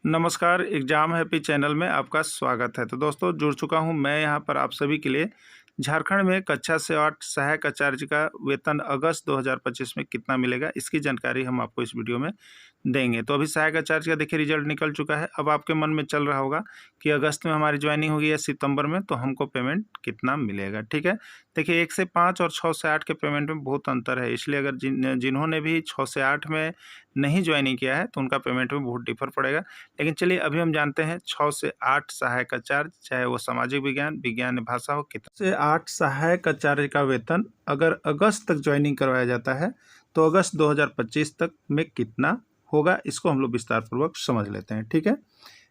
नमस्कार, exam happy channel में आपका स्वागत है। तो दोस्तों जुड़ चुका हूं मैं यहाँ पर आप सभी के लिए। झारखंड में कक्षा से 8 सहायक आचार्य का वेतन अगस्त 2025 में कितना मिलेगा, इसकी जानकारी हम आपको इस वीडियो में देंगे। तो अभी सहायक आचार्य का देखिए रिजल्ट निकल चुका है। अब आपके मन में चल रहा होगा कि अगस्त में हमारी ज्वाइनिंग होगी या सितंबर में, तो हमको पेमेंट कितना मिलेगा, ठीक है। देखिए 1 से 5 और 6 से 8 के पेमेंट में बहुत अंतर है, इसलिए अगर जिन्होंने भी 6 से 8 में नहीं ज्वाइनिंग किया है तो उनका पेमेंट में बहुत डिफर पड़ेगा। लेकिन चलिए अभी हम जानते हैं 6 से 8 सहायक आचार्य, चाहे वो सामाजिक विज्ञान, विज्ञान भाषा हो, कितना से 8 सहायक आचार्य का वेतन अगर अगस्त तक ज्वाइनिंग करवाया जाता है तो अगस्त 2025 तक में कितना होगा, इसको हम लोग विस्तार पूर्वक समझ लेते हैं, ठीक है।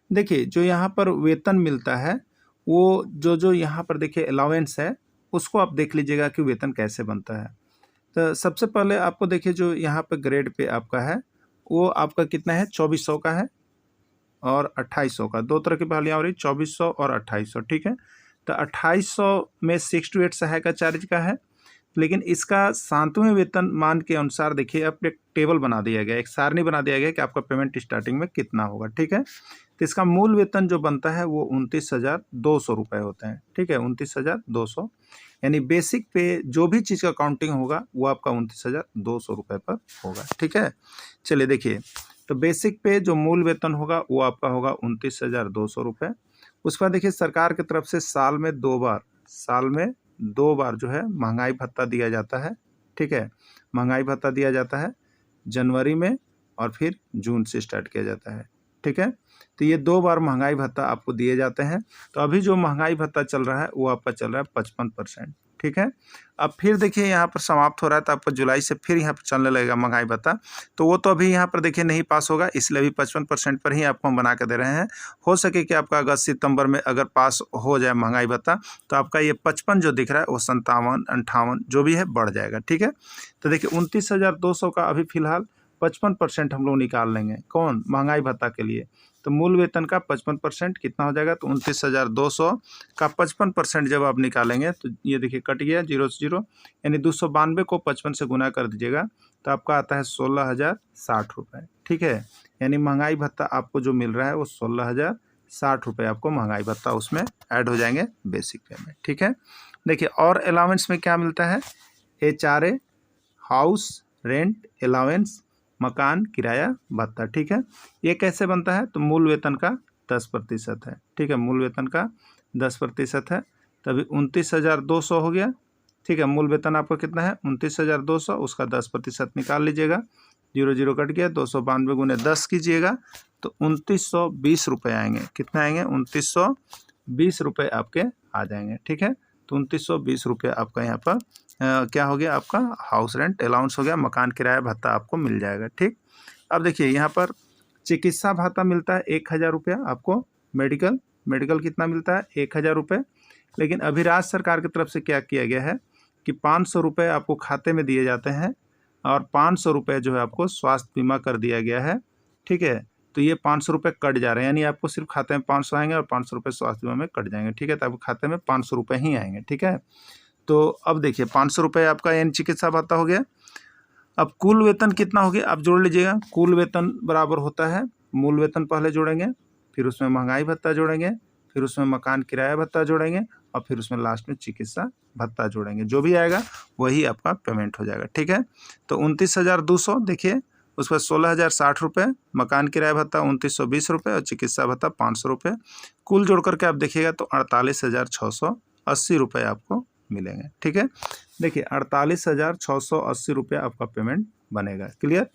देखिए जो यहाँ पर वेतन मिलता है वो जो यहाँ पर देखिए अलाउंस है, उसको आप देख लीजिएगा कि वेतन कैसे बनता है। तो सबसे पहले आपको देखिए जो यहाँ पर ग्रेड पे आपका है वो आपका कितना है, 2400 का है और 2800 का। दो तरह की बहालियाँ हो रही, 2400 और 2800, ठीक है। तो 2800 में 6 to 8 सहायक आचार्य का है, लेकिन इसका 7वें वेतनमान के अनुसार देखिए अब एक टेबल बना दिया गया, एक सारणी बना दिया गया कि आपका पेमेंट स्टार्टिंग में कितना होगा, ठीक है। तो इसका मूल वेतन जो बनता है वो 29,200 रुपये होते हैं, ठीक है। 29,200 यानी बेसिक पे जो भी चीज़ का काउंटिंग होगा वो आपका 29,200 रुपये पर होगा, ठीक है। चलिए देखिए, तो बेसिक पे जो मूल वेतन होगा वो आपका होगा 29,200 रुपये। उसके बाद देखिए सरकार की तरफ से साल में दो बार जो है महंगाई भत्ता दिया जाता है, ठीक है। महंगाई भत्ता दिया जाता है जनवरी में और फिर जून से स्टार्ट किया जाता है, ठीक है। तो ये 2 बार महंगाई भत्ता आपको दिए जाते हैं। तो अभी जो महंगाई भत्ता चल रहा है वो आपका चल रहा है 55%, ठीक है। अब फिर देखिए यहाँ पर समाप्त हो रहा है तो आपका जुलाई से फिर यहाँ पर चलने लगेगा महंगाई भत्ता। तो वो तो अभी यहाँ पर देखिए नहीं पास होगा, इसलिए अभी 55% पर ही आपको हम बना के दे रहे हैं। हो सके कि आपका अगस्त सितंबर में अगर पास हो जाए महंगाई भत्ता तो आपका ये 55 जो दिख रहा है वो 57, 58 जो भी है बढ़ जाएगा, ठीक है। तो देखिए 29,200 का अभी फिलहाल 55% हम लोग निकाल लेंगे, कौन, महंगाई भत्ता के लिए। तो मूल वेतन का 55% कितना हो जाएगा, तो 29,200 का 55% जब आप निकालेंगे तो ये देखिए कट गया 0 से 0, यानी 292 को 55 से गुना कर दीजिएगा तो आपका आता है 16,060 रुपये, ठीक है। यानी महंगाई भत्ता आपको जो मिल रहा है वो 16,060 रुपये आपको महंगाई भत्ता उसमें ऐड हो जाएंगे बेसिक पे में, ठीक है। देखिए और अलाउंस में क्या मिलता है, HRA, हाउस रेंट अलाउंस, मकान किराया भत्ता, ठीक है। ये कैसे बनता है, तो मूल वेतन का 10% है, ठीक है। मूल वेतन का 10% है, तभी 29,200 हो गया, ठीक है। मूल वेतन आपका कितना है 29,200, उसका 10% निकाल लीजिएगा, 0 0 कट गया, 292 गुने 10 कीजिएगा तो 2920 रुपये आएंगे। कितना आएंगे, 2920 रुपये आपके आ जाएंगे, ठीक है। तो 2920 रुपये आपका यहाँ पर क्या हो गया, आपका हाउस रेंट अलाउंस हो गया, मकान किराया भत्ता आपको मिल जाएगा, ठीक। अब देखिए यहाँ पर चिकित्सा भत्ता मिलता है 1,000 रुपया आपको, मेडिकल कितना मिलता है 1,000 रुपये। लेकिन अभी राज्य सरकार की तरफ से क्या किया गया है कि 500 रुपये आपको खाते में दिए जाते हैं और 500 रुपये जो है आपको स्वास्थ्य बीमा कर दिया गया है, ठीक है। तो ये 500 रुपये कट जा रहे हैं, यानी आपको सिर्फ खाते में 500 आएंगे और 500 रुपये स्वास्थ्य बीमा में कट जाएंगे, ठीक है। तो आपको खाते में 500 रुपये ही आएंगे, ठीक है। तो अब देखिए 500 रुपये आपका यानी चिकित्सा भत्ता हो गया। अब कुल वेतन कितना हो गया आप जोड़ लीजिएगा, कुल वेतन बराबर होता है मूल वेतन पहले जोड़ेंगे, फिर उसमें महंगाई भत्ता जोड़ेंगे, फिर उसमें मकान किराया भत्ता जोड़ेंगे और फिर उसमें लास्ट में चिकित्सा भत्ता जोड़ेंगे। जो भी आएगा वही आपका पेमेंट हो जाएगा, ठीक है। तो 29,200 देखिए, उस पर 16,060 रुपये, मकान किराया भत्ता 2920 रुपये और चिकित्सा भत्ता 500 रुपये। कुल जोड़ करके आप देखिएगा तो 48,680 रुपये आपको मिलेंगे, ठीक है। देखिए 48,680 रुपये आपका पेमेंट बनेगा, क्लियर।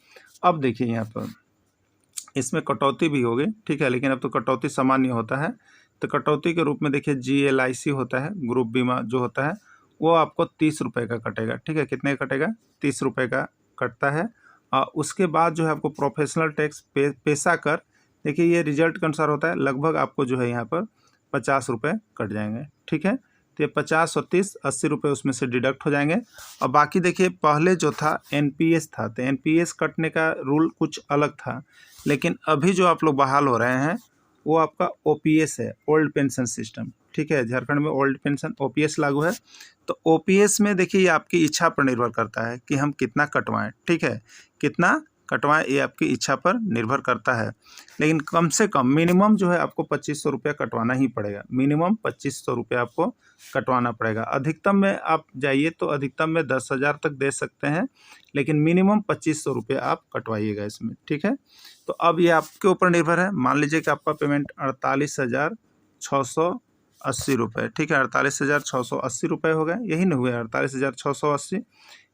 अब देखिए यहाँ पर इसमें कटौती भी होगी, ठीक है, लेकिन अब तो कटौती सामान्य होता है। तो कटौती के रूप में देखिए GLIC होता है, ग्रुप बीमा जो होता है वो आपको 30 रुपये का कटेगा, ठीक है। कितने का कटेगा, 30 रुपये का कटता है। उसके बाद जो है आपको प्रोफेशनल टैक्स पेशा कर, देखिए ये रिजल्ट के अनुसार होता है, लगभग आपको जो है यहाँ पर 50 रुपये कट जाएंगे, ठीक है। तो ये 50 और 30 80 रुपये उसमें से डिडक्ट हो जाएंगे। और बाकी देखिए पहले जो था NPS था, तो NPS कटने का रूल कुछ अलग था, लेकिन अभी जो आप लोग बहाल हो रहे हैं वो आपका OPS है, ओल्ड पेंशन सिस्टम, ठीक है। झारखंड में ओल्ड पेंशन OPS लागू है। तो OPS में देखिए ये आपकी इच्छा पर निर्भर करता है कि हम कितना कटवाएं, ठीक है, कितना कटवाएं, ये आपकी इच्छा पर निर्भर करता है। लेकिन कम से कम मिनिमम जो है आपको 2500 रुपया कटवाना ही पड़ेगा। मिनिमम 2500 रुपया आपको कटवाना पड़ेगा। अधिकतम में आप जाइए तो अधिकतम में 10,000 तक दे सकते हैं, लेकिन मिनिमम 2500 रुपया आप कटवाइएगा इसमें, ठीक है। तो अब ये आपके ऊपर निर्भर है। मान लीजिए कि आपका पेमेंट 48,680 रुपये, ठीक है, 48,680 रुपये हो गए, यही नहीं हुए 48,680।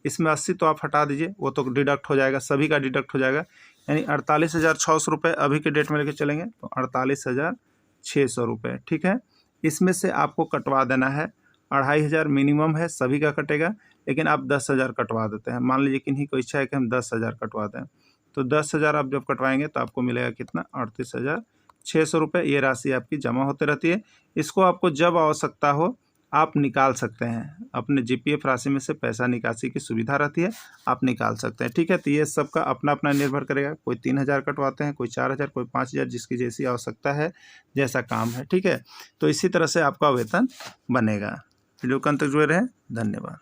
इसमें 80 तो आप हटा दीजिए, वो तो डिडक्ट हो जाएगा, सभी का डिडक्ट हो जाएगा। यानी 48,600 रुपये अभी के डेट में लेके चलेंगे तो 48,600 रुपये, ठीक है। इसमें से आपको कटवा देना है 2,500 मिनिमम है, सभी का कटेगा, लेकिन आप 10,000 कटवा देते हैं। मान लीजिए किन्हीं को इच्छा है कि हम 10,000 कटवा दें, तो 10,000 आप जब कटवाएंगे तो आपको मिलेगा कितना, 38,600 रुपये। ये राशि आपकी जमा होती रहती है। इसको आपको जब आवश्यकता हो आप निकाल सकते हैं। अपने जीपीएफ राशि में से पैसा निकासी की सुविधा रहती है, आप निकाल सकते हैं, ठीक है। तो ये सबका अपना अपना निर्भर करेगा। कोई 3,000 कटवाते हैं, कोई 4,000, कोई 5,000, जिसकी जैसी आवश्यकता है, जैसा काम है, ठीक है। तो इसी तरह से आपका वेतन बनेगा। वीडियो को अंत तक जुड़े रहें। धन्यवाद।